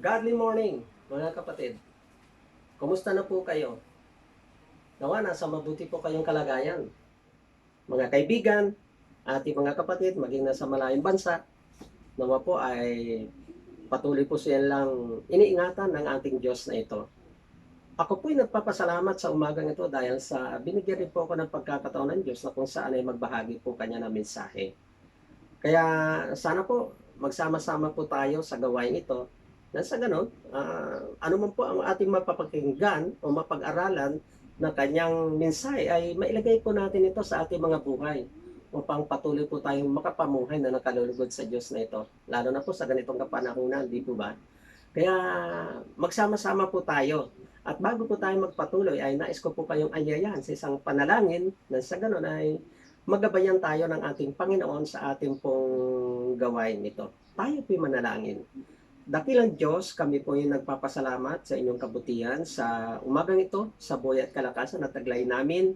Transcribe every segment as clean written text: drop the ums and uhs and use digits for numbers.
Godly morning, mga kapatid. Kumusta na po kayo? Nawa nasa mabuti po kayong kalagayan. Mga kaibigan, ating mga kapatid, maging nasa malayong bansa, nawa po ay patuloy po silang iniingatan ng ating Diyos na ito. Ako po'y nagpapasalamat sa umagang ito dahil sa binigyan rin po ako ng pagkakataon ng Diyos na kung saan ay magbahagi po kanya ng mensahe. Kaya sana po magsama-sama po tayo sa gawain ito. Nang sa ganon, ano man po ang ating mapapakinggan o mapag-aralan na kanyang mensahe ay mailagay po natin ito sa ating mga buhay upang patuloy po tayong makapamuhay na nakalulugod sa Diyos na ito. Lalo na po sa ganitong kapanahunan, di po ba? Kaya magsama-sama po tayo. At bago po tayo magpatuloy ay nais ko po kayong ayayahan sa isang panalangin na sa ganon ay magabayan tayo ng ating Panginoon sa ating pong gawain ito. Tayo po'y manalangin. Dakilang Diyos, kami po yung nagpapasalamat sa inyong kabutihan sa umagang ito, sa buhay at kalakasan at taglay namin.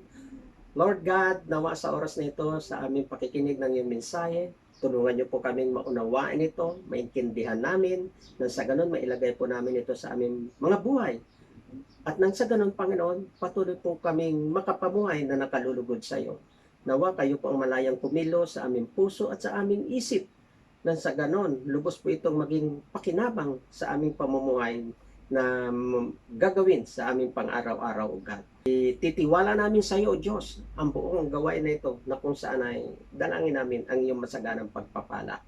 Lord God, nawa sa oras na ito sa aming pakikinig ng iyong mensahe, tulungan niyo po kaming maunawaan ito, maintindihan namin, nang sa ganun mailagay po namin ito sa aming mga buhay. At nang sa ganun, Panginoon, patuloy po kaming makapamuhay na nakalulugod sa iyo. Nawa kayo po ang malayang kumilo sa aming puso at sa aming isip. Nang sa ganon, lubos po itong maging pakinabang sa aming pamumuhay na gagawin sa aming pang-araw-araw, O God. Titiwala namin sa iyo, O Diyos, ang buong gawain na ito na kung saan ay dalangin namin ang iyong masaganang pagpapala.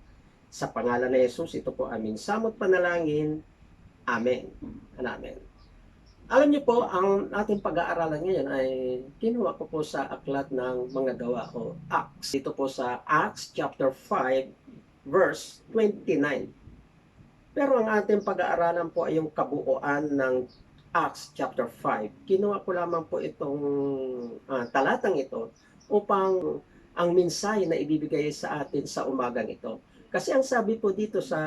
Sa pangalan ni Jesus, ito po aming samot panalangin. Amen. Amen. Alam niyo po, ang ating pag-aaralan ngayon ay kinuha ko po sa aklat ng mga gawa o Acts. Dito po sa Acts chapter 5 verse 29. Pero ang ating pag-aaralan po ay yung kabuuan ng Acts chapter 5. Kinuha ko lamang po itong talatang ito upang ang mensahe na ibibigay sa atin sa umagang ito. Kasi ang sabi po dito sa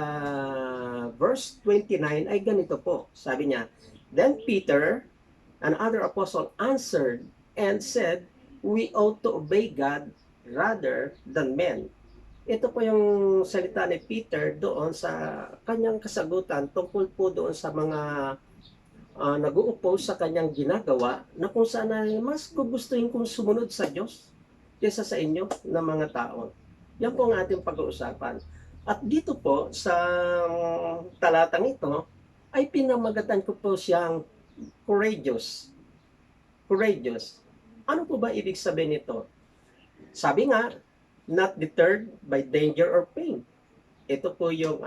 verse 29 ay ganito po. Sabi niya, Then Peter, another apostle, answered and said, We ought to obey God rather than men. Ito po yung salita ni Peter doon sa kanyang kasagutan tungkol po doon sa mga nag-o-oppose sa kanyang ginagawa na kung saan ay mas gugustuhin kong sumunod sa Diyos kaysa sa inyo na mga tao. Yan po ang ating pag-uusapan. At dito po sa talatang ito ay pinamagatan ko po siyang courageous. Courageous. Ano po ba ibig sabihin nito? Sabi nga, not deterred by danger or pain. Ito po yung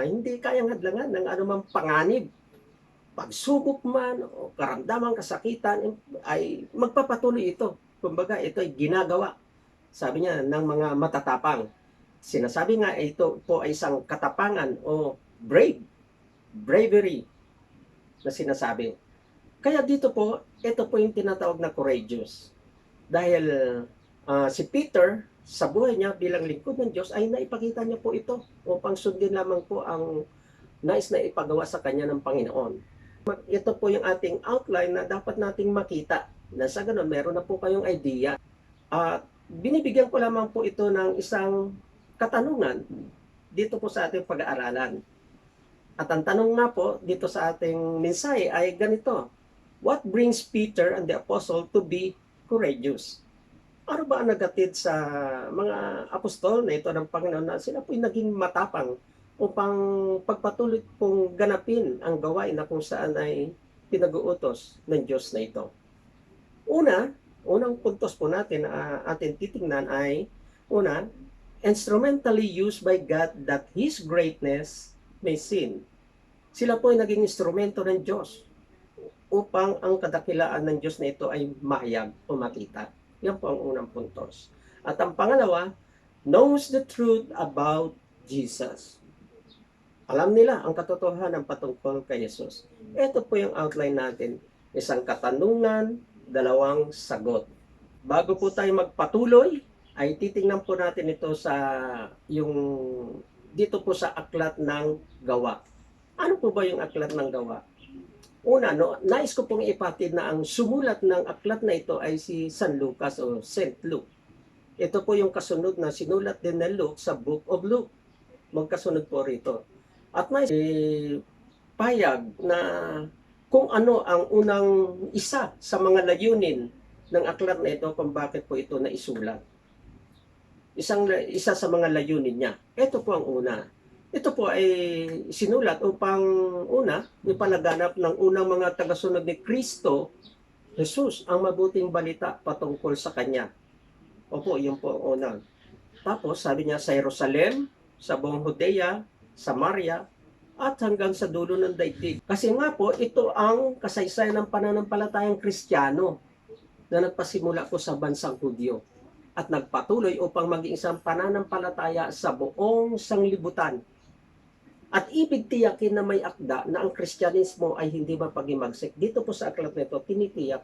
hindi kayang hadlangan ng anumang panganib, pagsubok man o karamdaman, kasakitan, ay magpapatuloy ito. Kumbaga, ito ay ginagawa, sabi niya, ng mga matatapang. Sinasabi nga, ito po ay isang katapangan o bravery na sinasabi. Kaya dito po, ito po yung tinatawag na courageous. Dahil si Peter, sa buhay niya bilang lingkod ng Diyos, ay naipakita niya po ito upang sundin lamang po ang nais na ipagawa sa kanya ng Panginoon. Ito po yung ating outline na dapat nating makita. Na sa ganun, meron na po kayong idea. At binibigyan ko lamang po ito ng isang katanungan dito po sa ating pag-aaralan. At ang tanong nga po dito sa ating mensahe ay ganito. What brings Peter and the apostle to be courageous? Ano ba ang nagatid sa mga apostol na ito ng Panginoon na sila po'y naging matapang upang pagpatuloy pong ganapin ang gawain na kung saan ay pinag-uutos ng Diyos na ito? Unang puntos po natin na atin titingnan ay, una, instrumentally used by God that His greatness may seen. Sila po ay naging instrumento ng Diyos upang ang kadakilaan ng Diyos na ito ay mahayag o makita. Yan po ang unang puntos. At ang pangalawa, knows the truth about Jesus. Alam nila ang katotohanan patungkol kay Jesus. Ito po yung outline natin. Isang katanungan, dalawang sagot. Bago po tayo magpatuloy, ay titingnan po natin ito sa yung dito po sa aklat ng gawa. Ano po ba yung aklat ng gawa? Una, nais ko pong ipatid na ang sumulat ng aklat na ito ay si San Lucas o Saint Luke. Ito po yung kasunod na sinulat din ng Luke sa Book of Luke. Magkasunod po rito. At nais payag na kung ano ang unang isa sa mga layunin ng aklat na ito kung bakit po ito naisulat. Isa sa mga layunin niya. Ito po ang una. Ito po ay sinulat upang una, ipalaganap ng unang mga tagasunod ni Kristo, Jesus, ang mabuting balita patungkol sa Kanya. Opo, yun po ang una. Tapos sabi niya sa Jerusalem, sa buong Judea, Samaria, at hanggang sa dulo ng daigdig. Kasi nga po, ito ang kasaysayan ng pananampalatayang Kristiyano na nagpasimula po sa bansang Hudyo at nagpatuloy upang maging isang pananampalataya sa buong sanglibutan. At ibig tiyakin na may akda na ang Kristyanismo ay hindi mapaghimagsik. Dito po sa aklat nito, tinitiyak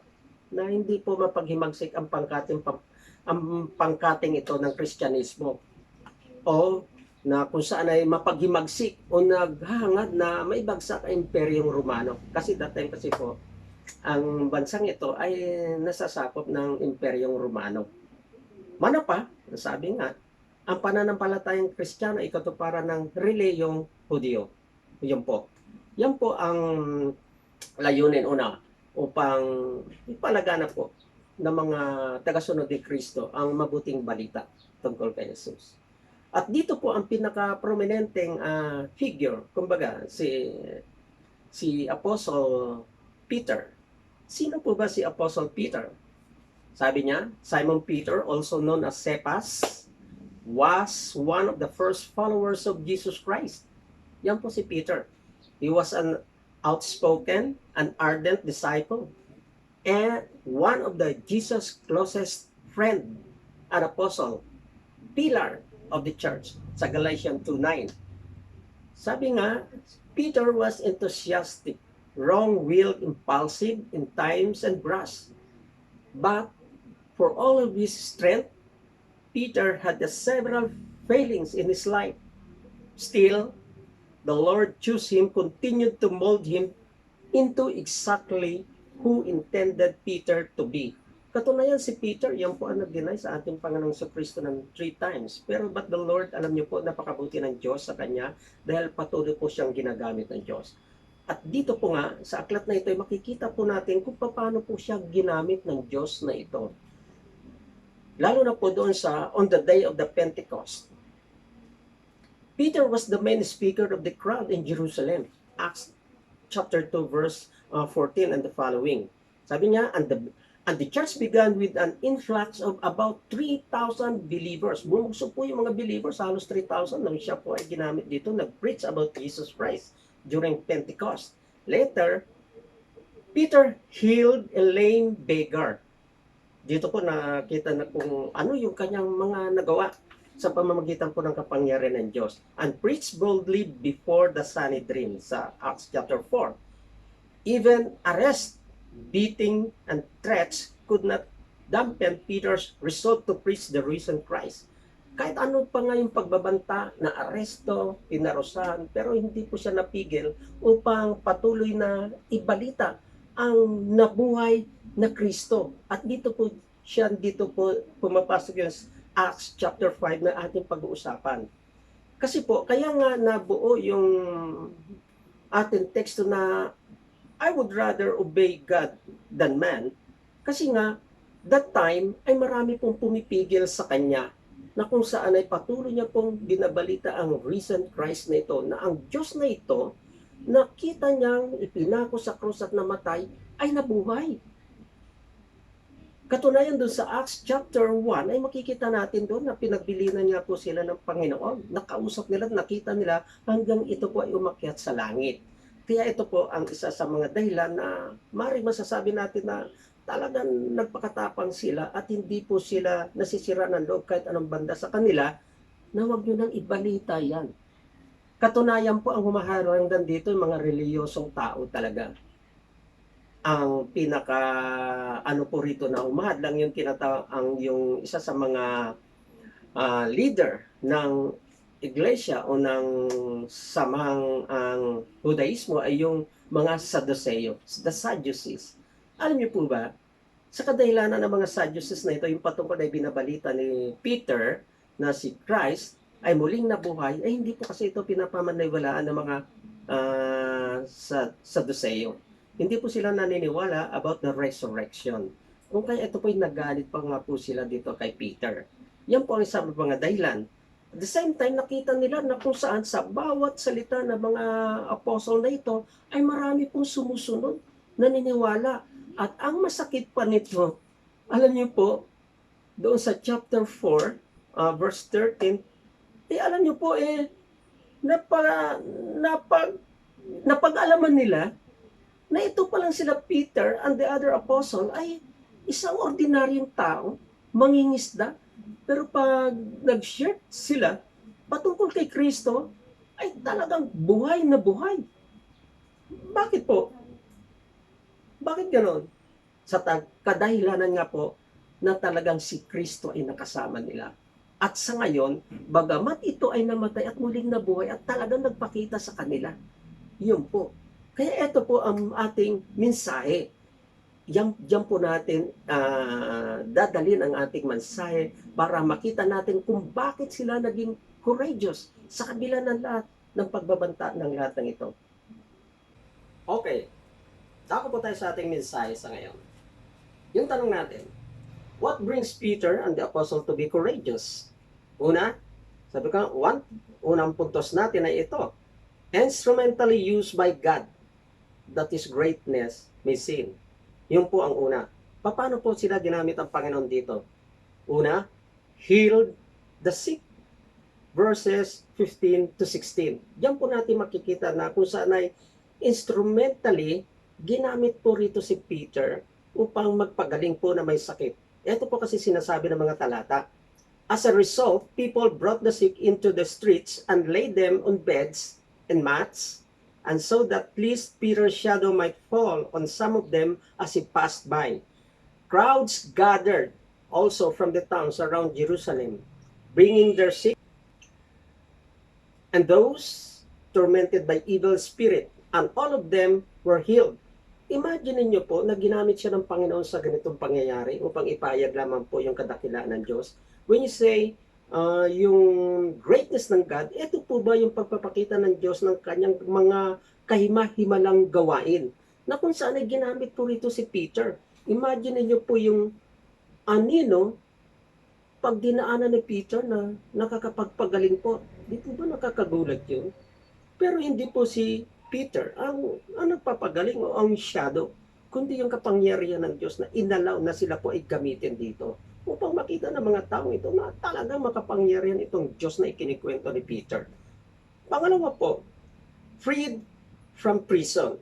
na hindi po mapaghimagsik ang pangkating ito ng Kristyanismo. O na kung saan ay mapaghimagsik o naghahangad na maibagsak ang Imperyong Romano. Kasi that time kasi po, ang bansang ito ay nasasakop ng Imperyong Romano. Mana pa, sabi nga, ang pananampalatayang Kristiyano ay katuparan ng reliyong Hudyo. Yan po. Yan po ang layunin una upang ipalaganap po ng mga tagasunod ni Kristo ang mabuting balita tungkol kay Jesus. At dito po ang pinaka-prominenteng figure, kumbaga, si Apostle Peter. Sino po ba si Apostle Peter? Sabi niya, Simon Peter, also known as Cephas, was one of the first followers of Jesus Christ. Yan po si Peter. He was an outspoken and ardent disciple and one of the Jesus' closest friend and apostle, pillar of the church sa Galatians 2:9. Sabi nga, Peter was enthusiastic, wrong-willed, impulsive in times and brash. But for all of his strength, Peter had several failings in his life. Still, the Lord chose him, continued to mold him into exactly who intended Peter to be. Katunayan si Peter, yan po ang nag-deny sa ating Panginoong Kristo ng 3 times. Pero but the Lord, alam niyo po, napakabuti ng Diyos sa kanya dahil patuloy po siyang ginagamit ng Diyos. At dito po nga, sa aklat na ito, ay makikita po natin kung paano po siya ginamit ng Diyos na ito. Lalo na po doon sa on the day of the Pentecost. Peter was the main speaker of the crowd in Jerusalem. Acts chapter 2 verse 14 and the following. Sabi niya, and the church began with an influx of about 3,000 believers. Bumugso po yung mga believers, halos 3,000 nang siya po ay ginamit dito, nag-preach about Jesus Christ during Pentecost. Later, Peter healed a lame beggar. Dito po nakita na kung ano yung kanyang mga nagawa sa pamamagitan po ng kapangyarihan ng Diyos. And preached boldly before the Sanhedrin sa Acts chapter 4. Even arrest, beating, and threats could not dampen Peter's resolve to preach the risen Christ. Kahit ano pa nga yung pagbabanta, na aresto, pinarusahan, pero hindi po siya napigil upang patuloy na ibalita ang nabuhay na Kristo. At dito po pumapasok yung Acts chapter 5 na ating pag-uusapan. Kasi po, kaya nga nabuo yung ating teksto na I would rather obey God than man. Kasi nga, that time ay marami pong pumipigil sa Kanya na kung saan ay patuloy niya pong binabalita ang risen Christ na ito, na ang Diyos na ito, nakita niyang ipinako sa krus at namatay, ay nabuhay. Katunayan doon sa Acts chapter 1, ay makikita natin doon na pinagbilinan niya po sila ng Panginoon. Nakausap nila, nakita nila hanggang ito po ay umakyat sa langit. Kaya ito po ang isa sa mga dahilan na maaaring masasabi natin na talagang nagpakatapang sila at hindi po sila nasisira ng loob kahit anong banda sa kanila na huwag nyo nang ibalita yan. Katunayan po ang humaharanggan dito yung mga reliyosong tao talaga. Ang pinaka po rito na umahadlang yung yung isa sa mga leader ng iglesia o ng samang ang Judaismo ay yung mga Sadduceo, the Sadducees. Alam niyo po ba, sa kadahilanan ng mga Sadducees na ito, yung patungkol na binabalita ni Peter na si Christ ay muling nabuhay, ay hindi po kasi ito pinapamaniwalaan ng mga mga Saduseo. Hindi po sila naniniwala about the resurrection. Kung kaya ito po yung nagalit pa nga po sila dito kay Peter. Yan po ang isa ng mga dahilan. At the same time, nakita nila na kung saan sa bawat salita ng mga apostle na ito ay marami pong sumusunod, naniniwala. At ang masakit pa nito, alam niyo po, doon sa chapter 4, verse 13, alam niyo po, napag-alaman nila na ito pa lang sila Peter and the other apostle ay isang ordinaryong tao, mangingisda, pero pag nag-share sila patungkol kay Kristo, ay talagang buhay na buhay. Bakit po? Bakit ganoon? Sa kadahilanan nga po na talagang si Kristo ay nakasama nila. At sa ngayon, bagamat ito ay namatay at muling nabuhay at talagang nagpakita sa kanila. Yun po. Kaya ito po ang ating mensahe. Diyan po natin dadalhin ang ating mensahe para makita natin kung bakit sila naging courageous sa kabila ng lahat ng pagbabanta ng lahat ng ito. Okay. Tako po tayo sa ating mensahe sa ngayon. Yung tanong natin, what brings Peter and the apostle to be courageous? Una, sabi ko, unang puntos natin ay ito. Instrumentally used by God, that His greatness may seen. Yun po ang una. Paano po sila ginamit ang Panginoon dito? Una, healed the sick. Verses 15 to 16. Diyan po natin makikita na kung saan ay instrumentally ginamit po rito si Peter upang magpagaling po na may sakit. Ito po kasi sinasabi ng mga talata. As a result, people brought the sick into the streets and laid them on beds and mats, and so that at least Peter's shadow might fall on some of them as he passed by. Crowds gathered also from the towns around Jerusalem, bringing their sick and those tormented by evil spirit, and all of them were healed. Imagine niyo po na ginamit siya ng Panginoon sa ganitong pangyayari upang ipahayag lamang po yung kadakilaan ng Diyos. When you say, yung greatness ng God, ito po ba yung pagpapakita ng Diyos ng kanyang mga kahima-himalang gawain? Na kung saan ay ginamit po rito si Peter. Imagine niyo po yung anino, pag dinaanan ni Peter na nakakapagpagaling po. Di po ba nakakagulat yun? Pero hindi po si Peter ang nagpapagaling o ang shadow, kundi yung kapangyarihan ng Diyos na inalaw na sila po ay gamitin dito upang makita ng mga taong ito na talagang makapangyarihan itong Diyos na ikinikwento ni Peter. Pangalawa po, freed from prison.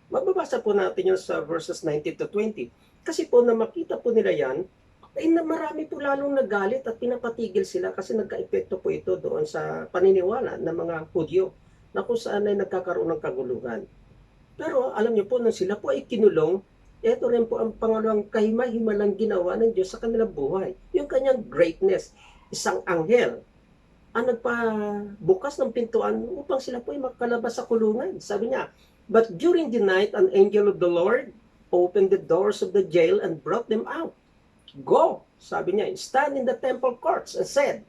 Mababasa po natin yun sa verses 19 to 20. Kasi po na makita po nila yan, ay na marami po lalong nagalit at pinapatigil sila kasi nagka-epekto po ito doon sa paniniwala ng mga Hudyo na kung saan ay nagkakaroon ng kaguluhan. Pero alam niyo po, nang sila po ay kinulong, ito rin po ang pangalawang kahima-himalang ginawa ng Diyos sa kanilang buhay. Yung kanyang greatness, isang anghel ang nagpabukas ng pintuan upang sila po ay makalabas sa kulungan. Sabi niya, but during the night, an angel of the Lord opened the doors of the jail and brought them out. Go, sabi niya, stand in the temple courts and said,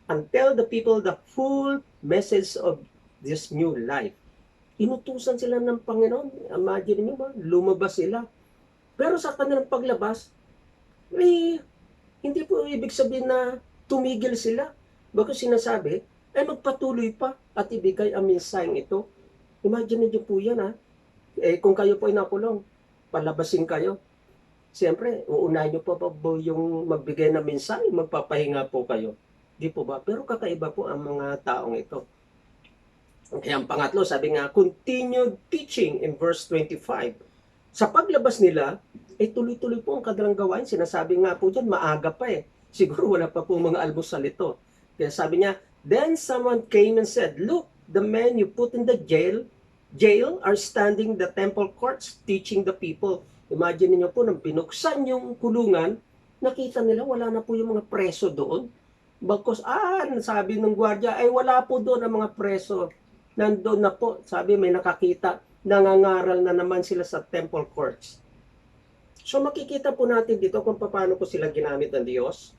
and tell the people the full message of this new life. Inutusan sila ng Panginoon. Imagine niyo ba, lumabas sila. Pero sa kanilang paglabas, hindi po ibig sabihin na tumigil sila. Bago sinasabi, ay magpatuloy pa at ibigay ang mensaheng ito. Imagine niyo po yan ha. Kung kayo po ay nakulong, palabasin kayo. Siyempre, uunahin niyo po yung magbigay ng mensahe, magpapahinga po kayo. Di po ba? Pero kakaiba po ang mga taong ito. Kaya ang pangatlo, sabi nga, continued teaching in verse 25. Sa paglabas nila, tuloy-tuloy po ang kadalang gawain. Sinasabi nga po dyan, maaga pa Siguro wala pa po mga almusal ito. Kaya sabi niya, then someone came and said, look, the men you put in the jail are standing in the temple courts teaching the people. Imagine niyo po, nang binuksan yung kulungan, nakita nila wala na po yung mga preso doon. Bagkos, sabi ng gwardiya, ay wala po doon ang mga preso. Nandoon na po, sabi may nakakita, nangangaral na naman sila sa temple courts. So makikita po natin dito kung paano po sila ginamit ng Diyos.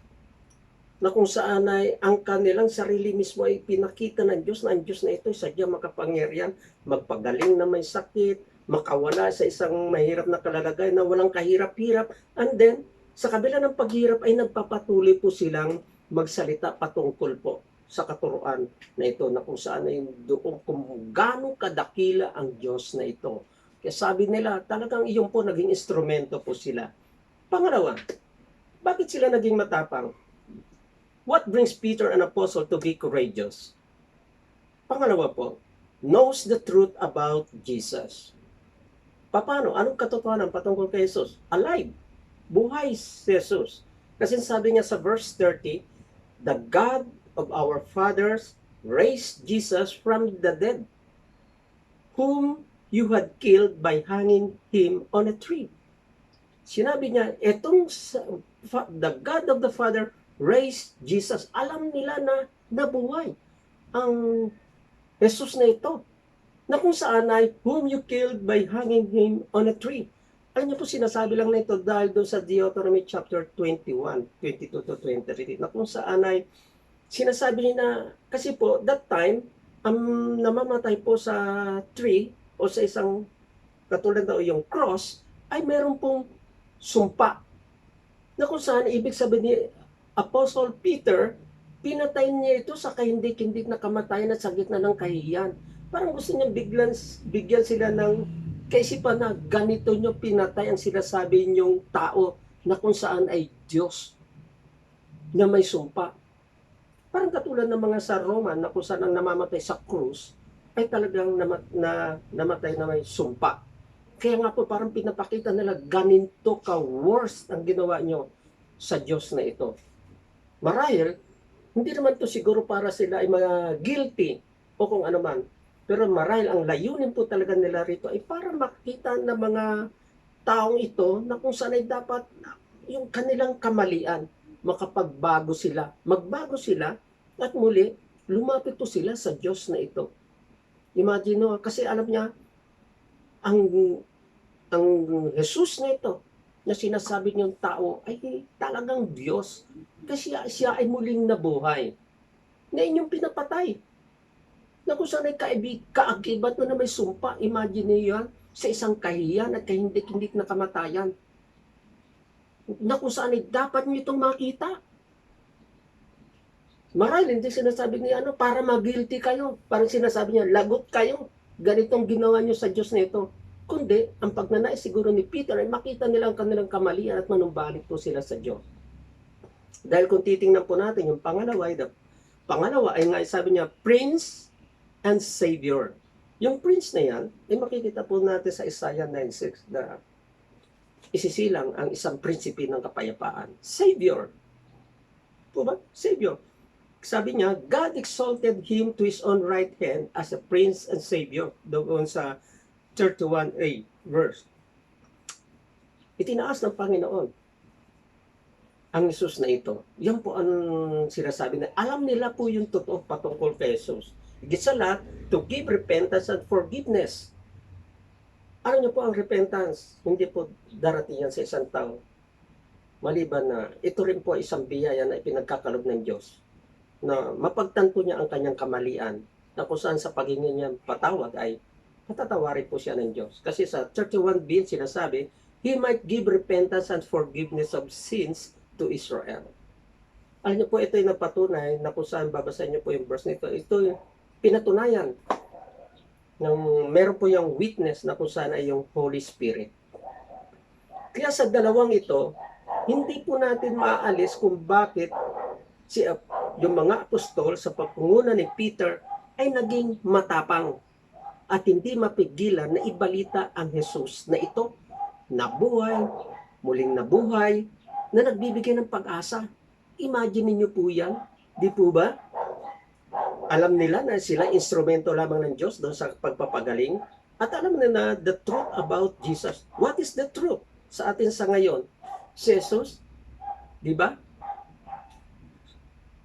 na kung saan ay ang kanilang sarili mismo ay pinakita ng Diyos na ang Diyos na ito ay sadyang makapangyarihan, magpagaling na may sakit, makawala sa isang mahirap na kalalagay na walang kahirap-hirap. And then, sa kabila ng paghirap ay nagpapatuloy po silang magsalita patungkol po sa katuruan na ito na kung saan ay doon kung gaano kadakila ang Diyos na ito. Kaya sabi nila, talagang iyon po naging instrumento po sila. Pangalawa, bakit sila naging matapang? What brings Peter an apostle to be courageous? Pangalawa po, knows the truth about Jesus. Paano? Anong katotohanan patungkol kay Jesus? Alive. Buhay si Jesus. Kasi sabi niya sa verse 30, the God of our fathers raised Jesus from the dead, whom you had killed by hanging him on a tree. Sinabi niya, the God of the Father raised Jesus. Alam nila na nabuhay ang Jesus na ito, na kung saan ay whom you killed by hanging him on a tree. Alam niyo po, sinasabi lang na ito dahil doon sa Deuteronomy chapter 21, 22 to 23, na kung saan ay sinasabi niya na, kasi po, that time, ang namamatay po sa tree o sa isang katulad na yung cross, ay meron pong sumpa. Na kung saan, ibig sabihin ni Apostle Peter, pinatay niya ito sa kahindik-hindik na kamatayan at sa gitna ng kahihiyan. Parang gusto niya bigyan sila ng kaisipan na ganito nyo pinatay ang sinasabi niyong tao na kung saan ay Diyos na may sumpa. Parang katulad ng mga sa Roma na kung saan ang namamatay sa krus ay talagang namatay na may sumpa. Kaya nga po parang pinapakita nila ganito ka-worst ang ginawa nyo sa Diyos na ito. Marahil, hindi naman to siguro para sila ay mga guilty o kung ano man. Pero marahil ang layunin po talaga nila rito ay para makita ng mga taong ito na kung saan ay dapat yung kanilang kamalian, makapagbago sila, magbago sila, at muli, lumapit po sila sa Diyos na ito. Imagine no, kasi alam niya, ang Jesus na ito, na sinasabi niyong tao, ay talagang Diyos. Kasi siya ay muling nabuhay. Na inyong pinapatay. Na kung saan ay kaakibat na may sumpa, imagine niyo yan, sa isang kahiyan at kahindik-hindik na kamatayan. Na kung saan ay dapat niyo itong makita. Marahil hindi sinasabi niya para mag-guilty kayo. Parang sinasabi niya, lagot kayo. Ganitong ginawa niyo sa Diyos na ito. Kundi, ang pagnanais siguro ni Peter ay makita nila ang kanilang kamalian at manumbalik po sila sa Diyos. Dahil kung titingnan po natin yung pangalawa ay nga sabi niya, Prince and Savior. Yung Prince na yan, ay makikita po natin sa Isaiah 9:6 na isisilang ang isang prinsipe ng kapayapaan. Savior. Po ba? Savior. Sabi niya, God exalted him to his own right hand as a Prince and Savior. Doon sa 31a verse. Itinaas ng Panginoon ang Jesus na ito. Yan po ang sinasabi na alam nila po yung totoo patungkol kay Jesus. Higit sa lahat, to give repentance and forgiveness. Alam niyo po ang repentance, hindi po darating yan sa isang tao. Maliban na ito rin po isang biyaya na ipinagkakalob ng Diyos na mapagtanto niya ang kanyang kamalian na kung saan sa paghingi niya patawad ay patatawarin po siya ng Diyos. Kasi sa 31b sinasabi, He might give repentance and forgiveness of sins to Israel. Alam niyo po, ito yung nagpatunay na kung saan babasahin niyo po yung verse nito. Ito yung pinatunayan ng meron po yung witness na kung saan ay yung Holy Spirit. Kaya sa dalawang ito, hindi po natin maaalis kung bakit yung mga apostol sa pagpunguna ni Peter ay naging matapang at hindi mapigilan na ibalita ang Jesus na ito, nabuhay, muling nabuhay, na nagbibigay ng pag-asa. Imagine niyo po yan, di po ba? Alam nila na sila instrumento lamang ng Diyos doon sa pagpapagaling at alam nila na the truth about Jesus. What is the truth sa atin sa ngayon? Si Jesus, di ba?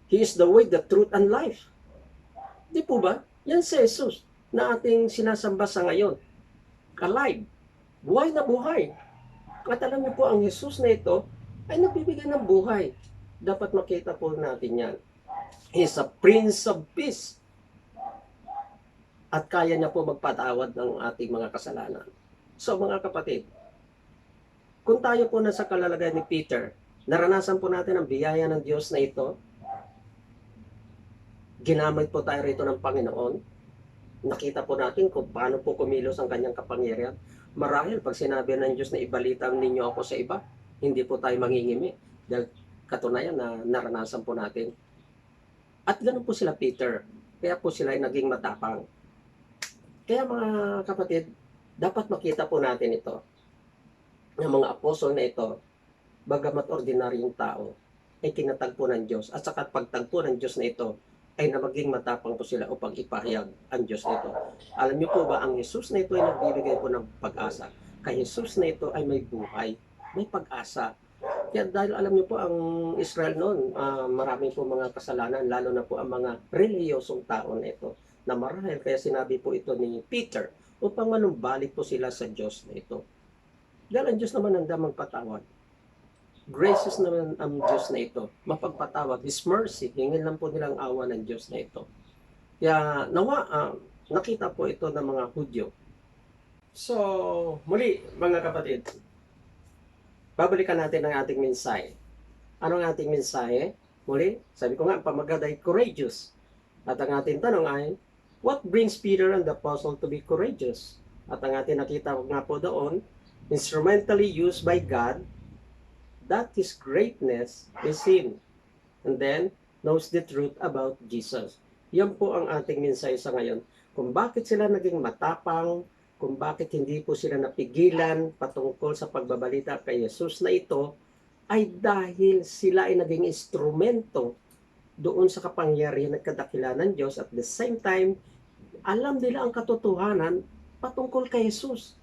He is the way, the truth, and life. Di po ba? Yan si Jesus na ating sinasamba sa ngayon. Alive. Buhay na buhay. At alam niyo po, ang Jesus na ito ay nagbibigay ng buhay. Dapat makita po natin yan. He's a Prince of Peace. At kaya niya po magpatawad ng ating mga kasalanan. So mga kapatid, kung tayo po nasa kalalagayan ni Peter, naranasan po natin ang biyaya ng Diyos na ito, ginamit po tayo rito ng Panginoon, nakita po natin kung paano po kumilos ang kanyang kapangyarihan. Marahil pag sinabi ng Diyos na ibalita ninyo ako sa iba, hindi po tayo mangingimi. Dahil katunayan na naranasan po natin. At ganoon po sila Peter. Kaya po sila ay naging matapang. Kaya mga kapatid, dapat makita po natin ito. Ng mga apostol na ito, bagamat ordinaryong tao, ay kinatagpo ng Diyos. At saka pagtagpo ng Diyos na ito, ay na maging matapang po sila upang ipahayag ang Diyos nito. Alam niyo po ba, ang Jesus na ito ay nagbibigay po ng pag-asa. Kaya Jesus na ito ay may buhay, may pag-asa. Kaya dahil alam niyo po, ang Israel noon, marami po mga kasalanan, lalo na po ang mga reliyosong tao na ito, na marahil kaya sinabi po ito ni Peter, upang manumbalik po sila sa Diyos na ito. Dahil ang Diyos naman ang damang patawad. Gracious naman ang Diyos na ito. Mapagpatawad. His mercy. Hingin lang po nilang awa ng Diyos na ito. Kaya nawa, nakita po ito ng mga Hudyo. So, muli mga kapatid, babalikan natin ang ating mensahe. Ano ang ating mensahe? Muli, sabi ko nga, pamagad ay courageous. At ang ating tanong ay, what brings Peter and the apostle to be courageous? At ang ating nakita nga po doon, instrumentally used by God, that His greatness is Him. And then, knows the truth about Jesus. Yan po ang ating mensahe sa ngayon. Kung bakit sila naging matapang, kung bakit hindi po sila napigilan patungkol sa pagbabalita kay Jesus na ito, ay dahil sila ay naging instrumento doon sa kapangyarihan at kadakilaan ng Diyos. At the same time, alam nila ang katotohanan patungkol kay Jesus.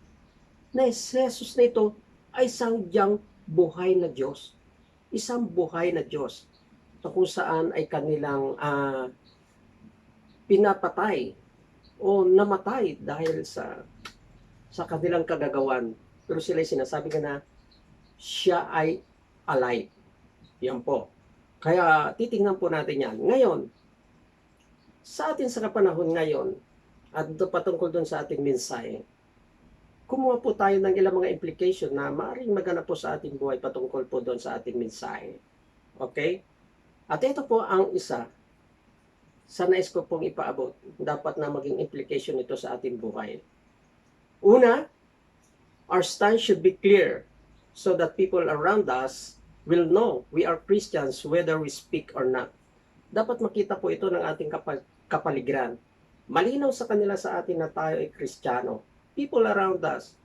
Na si Jesus na ito ay sadyang buhay na Diyos. Isang buhay na Diyos. Na kung saan ay kanilang pinapatay o namatay dahil sa kanilang kagagawan. Pero sila ay sinasabi na siya ay alive. Yan po. Kaya titingnan po natin yan. Ngayon, sa atin sa kapanahon ngayon, at ito patungkol doon sa ating mensahe, kumuha po tayo ng ilang mga implication na maaaring maganap po sa ating buhay patungkol po doon sa ating mensahe. Okay? At ito po ang isa sa nais ko pong ipaabot. Dapat na maging implication nito sa ating buhay. Una, our stance should be clear so that people around us will know we are Christians whether we speak or not. Dapat makita po ito ng ating kapaligiran. Malinaw sa kanila sa atin na tayo ay Kristiyano. People around us,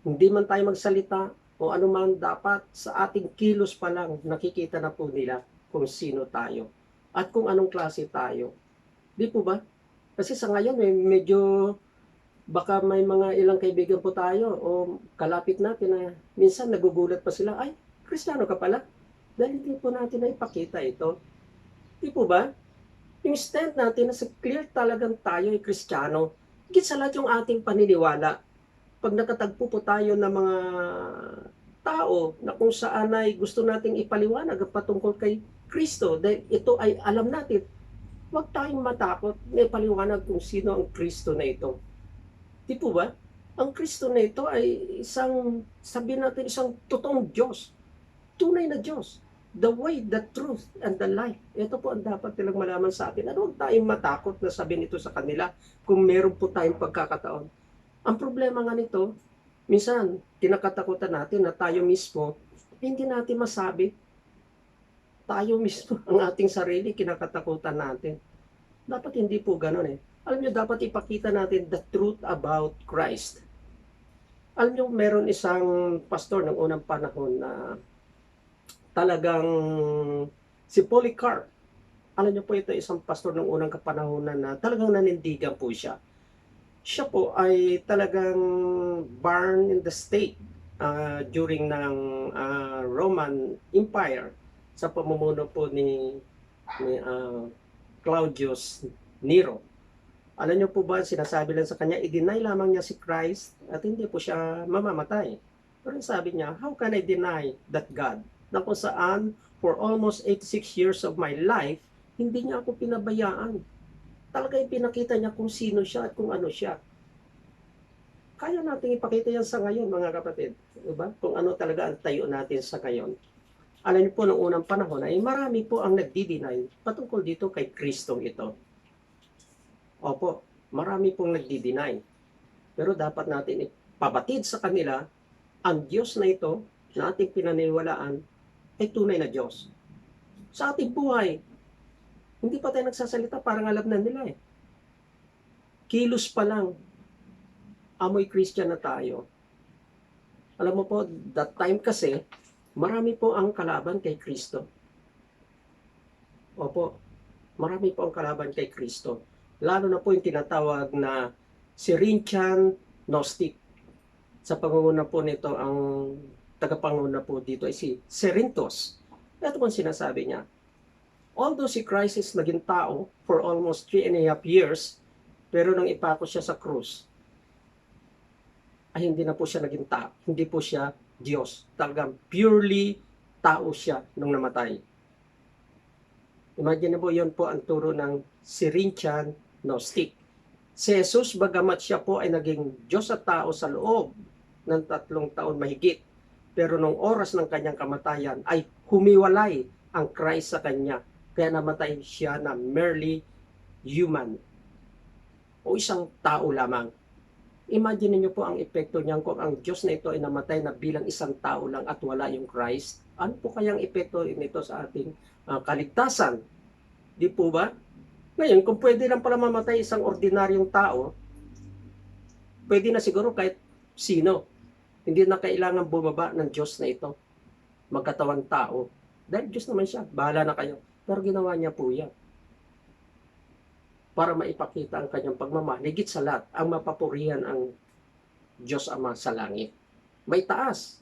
hindi man tayo magsalita o anuman, dapat sa ating kilos pa lang nakikita na po nila kung sino tayo at kung anong klase tayo. Di po ba? Kasi sa ngayon medyo baka may mga ilang kaibigan po tayo o kalapit natin na minsan nagugulat pa sila, ay, Kristiyano ka pala? Dahil hindi po natin na ipakita ito. Di po ba? Yung stand natin na sa clear talagang tayo ay Kristiyano, higit sa lahat yung ating paniniwala. Pag nakatagpo po tayo ng mga tao na kung saan ay gusto nating ipaliwanag patungkol kay Kristo, dahil ito ay alam natin, huwag tayong matakot na ipaliwanag kung sino ang Kristo na ito. Di po ba? Ang Kristo na ito ay isang, sabihin natin, isang totoong Diyos. Tunay na Diyos. The way, the truth, and the life. Ito po ang dapat nilang malaman sa atin. Ano huwag tayong matakot na sabihin ito sa kanila kung meron po tayong pagkakataon. Ang problema nga nito, minsan, kinakatakutan natin na tayo mismo, hindi natin masabi. Tayo mismo, ang ating sarili, kinakatakutan natin. Dapat hindi po ganun eh. Alam nyo, dapat ipakita natin the truth about Christ. Alam nyo, meron isang pastor ng unang panahon na talagang si Polycarp. Alam nyo po, ito isang pastor ng unang kapanahonan na talagang nanindigan po siya. Siya po ay talagang born in the state during ng Roman Empire sa pamumuno po ni Claudius Nero. Alam niyo po ba, sinasabi lang sa kanya, i-deny lamang niya si Christ at hindi po siya mamamatay. Pero sabi niya, how can I deny that God? Na kung saan for almost 86 years of my life, hindi niya ako pinabayaan. Talaga ipinakita niya kung sino siya at kung ano siya. Kaya natin ipakita yan sa ngayon, mga kapatid. Diba? Kung ano talaga ang tayo natin sa ngayon. Alam niyo po, noong unang panahon ay marami po ang nagdi-deny patungkol dito kay Kristong ito. Opo, marami pong nagdi-deny. Pero dapat natin ipabatid sa kanila ang Diyos na ito na ating pinaniniwalaan ay tunay na Diyos. Sa ating buhay, hindi pa tayo nagsasalita, parang alam na nila eh. Kilos pa lang, amoy Christian na tayo. Alam mo po, that time kasi, marami po ang kalaban kay Kristo. Opo, marami po ang kalaban kay Kristo. Lalo na po yung tinatawag na Cyrian Gnostic. Sa pangunguna po nito, ang tagapanguna po dito ay si Cerinthus. Ito po sinasabi niya. Although si Christ is naging tao for almost 3.5 years, pero nang ipako siya sa krus, ay hindi na po siya naging tao. Hindi po siya Diyos. Talagang purely tao siya nung namatay. Imagine po, yun po ang turo ng Cyrian Gnostic. Si Jesus, bagamat siya po ay naging Diyos at tao sa loob ng 3 taon mahigit, pero nung oras ng kanyang kamatayan ay humiwalay ang Christ sa kanya. Kaya namatay siya na merely human o isang tao lamang. Imagine niyo po ang epekto niyan kung ang Diyos na ito ay namatay na bilang isang tao lang at wala yung Christ. Ano po kayang epekto nito sa ating kaligtasan? Di po ba? Ngayon, kung pwede lang pala mamatay isang ordinaryong tao, pwede na siguro kahit sino. Hindi na kailangan bumaba ng Diyos na ito. Magkatawang tao. Dahil Diyos naman siya, bahala na kayo. Pero ginawa niya po yan. Para maipakita ang kanyang pagmamahal. Higit sa lahat, ang mapapurihan ang Diyos Ama sa langit. May taas.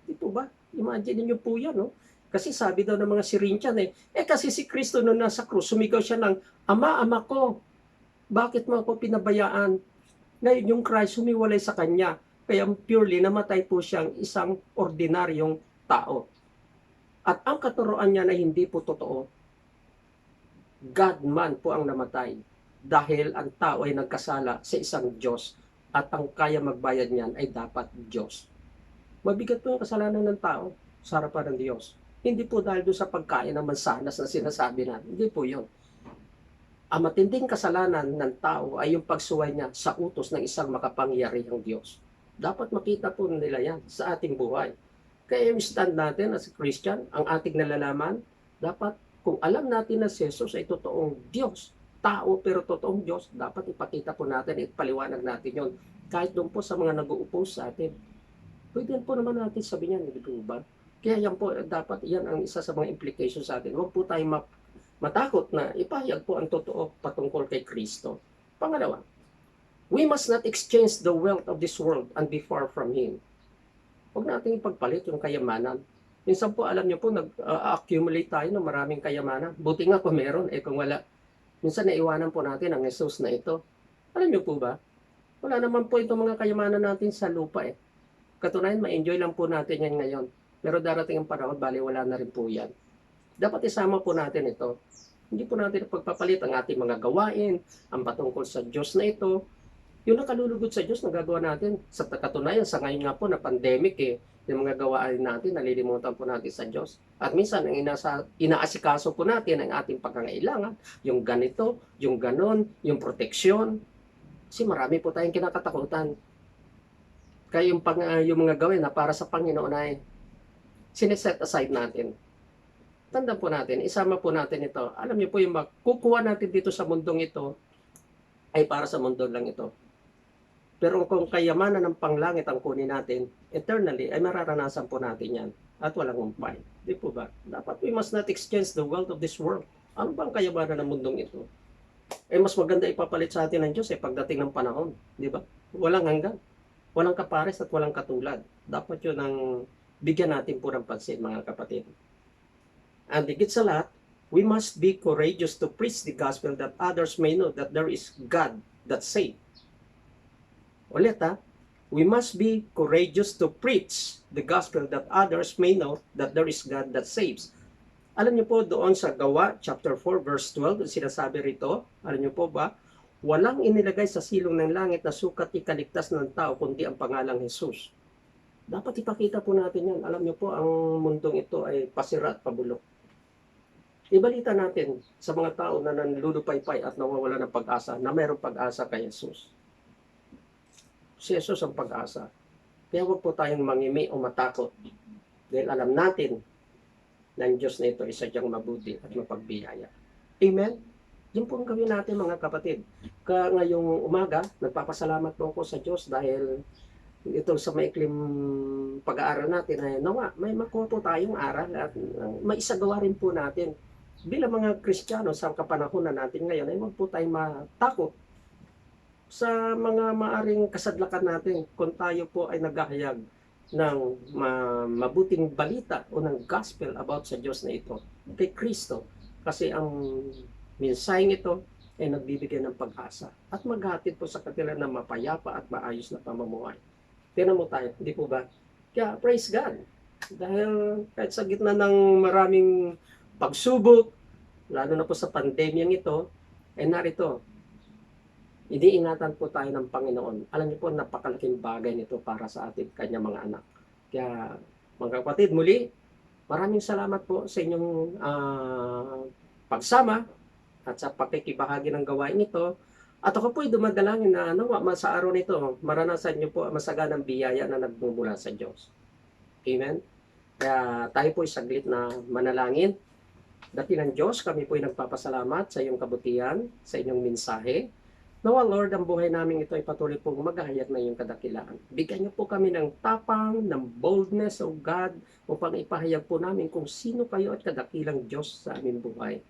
Di po ba? Imagine niyo po yan, no? Kasi sabi daw ng mga Cyrian kasi si Kristo nung nasa krus, sumigaw siya ng, Ama, Ama ko, bakit mo ako pinabayaan? Ngayon yung Christ humiwalay sa kanya. Kaya purely namatay po siyang isang ordinaryong tao. At ang katuroan niya na hindi po totoo, God man po ang namatay dahil ang tao ay nagkasala sa isang Diyos at ang kaya magbayad niyan ay dapat Diyos. Mabigat po ang kasalanan ng tao sa harapan ng Diyos. Hindi po dahil doon sa pagkain ng mansanas na sinasabi natin. Hindi po yun. Ang matinding kasalanan ng tao ay yung pagsuway niya sa utos ng isang makapangyarihang Diyos. Dapat makita po nila yan sa ating buhay. Kaya yung stand natin as a Christian, ang ating nalalaman, dapat kung alam natin na si Jesus ay totoong Diyos, tao pero totoong Diyos, dapat ipakita po natin at paliwanag natin yon. Kahit doon po sa mga nag-uupos sa atin. Pwede po naman natin sabihin yan, hindi po ba? Kaya yan po, dapat yan ang isa sa mga implications sa atin. Huwag po tayong matakot na ipahayag po ang totoo patungkol kay Kristo. Pangalawa, we must not exchange the wealth of this world and be far from Him. Huwag natin ipagpalit yung kayamanan. Minsan po, alam niyo po, nag-accumulate tayo ng maraming kayamanan. Buti nga kung meron, kung wala. Minsan naiwanan po natin ang Jesus na ito. Alam niyo po ba? Wala naman po itong mga kayamanan natin sa lupa Katunayan, ma-enjoy lang po natin yan ngayon. Pero darating ang panahon, bali wala na rin po yan. Dapat isama po natin ito. Hindi po natin pagpapalit ang ating mga gawain, ang patungkol sa Diyos na ito. Yung nakalulugod sa Diyos, nagagawa natin. Sa katunayan, sa ngayon nga po na pandemic yung mga gawain natin, nalilimutan po natin sa Diyos. At minsan, ang inaasikaso po natin ang ating pagkangailangan, yung ganito, yung ganon, yung proteksyon. Kasi marami po tayong kinakatakutan. Kaya yung mga gawin na para sa Panginoon ay sineset aside natin. Tandaan po natin, isama po natin ito. Alam niyo po yung makukuha natin dito sa mundong ito ay para sa mundo lang ito. Pero kung kayamanan ng panglangit ang kunin natin, eternally, ay mararanasan po natin yan. At walang umpay. Di po ba? Dapat we must not exchange the wealth of this world. Ano bang kayamanan ng mundong ito? Mas maganda ipapalit sa atin ng Diyos pagdating ng panahon. Di ba? Walang hanggan. Walang kapares at walang katulad. Dapat yun ang bigyan natin po ng pansin, mga kapatid. And higit sa lahat, we must be courageous to preach the gospel that others may know that there is God that saves. Ulit we must be courageous to preach the gospel that others may know that there is God that saves. Alam niyo po doon sa Gawa chapter 4 verse 12, sinasabi rito, alam niyo po ba, walang inilagay sa silong ng langit na sukat ikaligtas ng tao kundi ang pangalang Jesus. Dapat ipakita po natin yan. Alam niyo po, ang mundong ito ay pasira at pabulok. Ibalita natin sa mga tao na nanlulupaypay at nawawala ng pag-asa na mayroong pag-asa kay Jesus. Si Jesus ang pag-asa. Kaya huwag po tayong mangimi o matakot. Dahil alam natin na ang Diyos na ito ay sadyang mabuti at mapagbiyaya. Amen? Yun po ang gawin natin mga kapatid. Kaya ngayong umaga, nagpapasalamat po ako sa Diyos dahil ito sa maikling pag-aaral natin ay nawa, may makuha po tayong aral at maisagawa rin po natin. Bilang mga Kristiyano sa kapanahonan natin ngayon ay huwag po tayong matakot sa mga maaring kasadlakan natin kung tayo po ay naghahayag ng mabuting balita o ng gospel about sa Diyos na ito, kay Kristo. Kasi ang mensaheng ito ay nagbibigay ng pag-asa at maghatid po sa kanila ng mapayapa at maayos na pamumuhay. Tingnan mo tayo, hindi po ba? Kaya praise God. Dahil kahit sa gitna ng maraming pagsubok, lalo na po sa pandemyang ito, ay narito, iniingatan po tayo ng Panginoon. Alam niyo po, napakalaking bagay nito para sa ating kanyang mga anak. Kaya, mga kapatid, muli, maraming salamat po sa inyong pagsama at sa pakikibahagi ng gawain ito. At ako po ay dumadalangin na sa araw nito, maranasan niyo po ang masaganang biyaya na nagmumula sa Diyos. Amen? Kaya tayo po ay saglit na manalangin. Dakilang Diyos, kami po ay nagpapasalamat sa iyong kabutihan, sa inyong mensahe. Nawa Lord, ang buhay namin ito ay patuloy pong maghahayag na iyong kadakilaan. Bigyan niyo po kami ng tapang, ng boldness, O God, upang ipahayag po namin kung sino kayo at kadakilang Diyos sa aming buhay.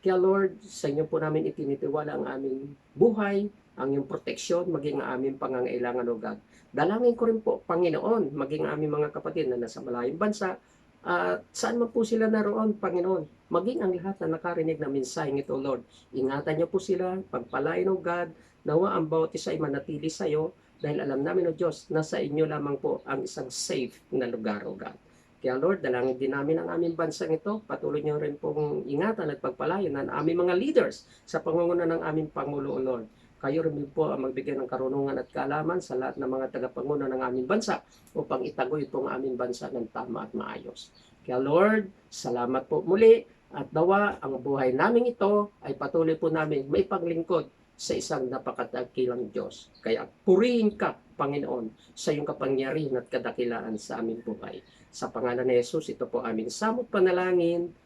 Kaya Lord, sa inyo po namin itinitiwala ang aming buhay, ang iyong proteksyon, maging ang aming pangangailangan, O God. Dalangin ko rin po, Panginoon, maging ang aming mga kapatid na nasa malayong bansa, at saan man po sila naroon, Panginoon, maging ang lahat na nakarinig na mensaheng ito, Lord. Ingatan niyo po sila, pagpalain, O God, nawa ang bawat isa ay manatili sa iyo, dahil alam namin, O Diyos, na sa inyo lamang po ang isang safe na lugar, O God. Kaya Lord, dalangin din namin ang aming bansang ito. Patuloy niyo rin pong ingatan at pagpalain ang aming mga leaders sa pangunguna ng aming Pangulo, O Lord. Kayo rin po ang magbigay ng karunungan at kaalaman sa lahat ng mga tagapanguna ng aming bansa upang itagoy po ang aming bansa ng tama at maayos. Kaya Lord, salamat po muli at nawa ang buhay namin ito ay patuloy po namin may paglingkod sa isang napakadakilang Diyos. Kaya purihin ka, Panginoon, sa iyong kapangyarihan at kadakilaan sa aming buhay. Sa pangalan ni Jesus, ito po aming samot panalangin.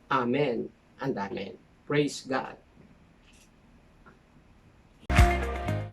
Amen and Amen. Praise God.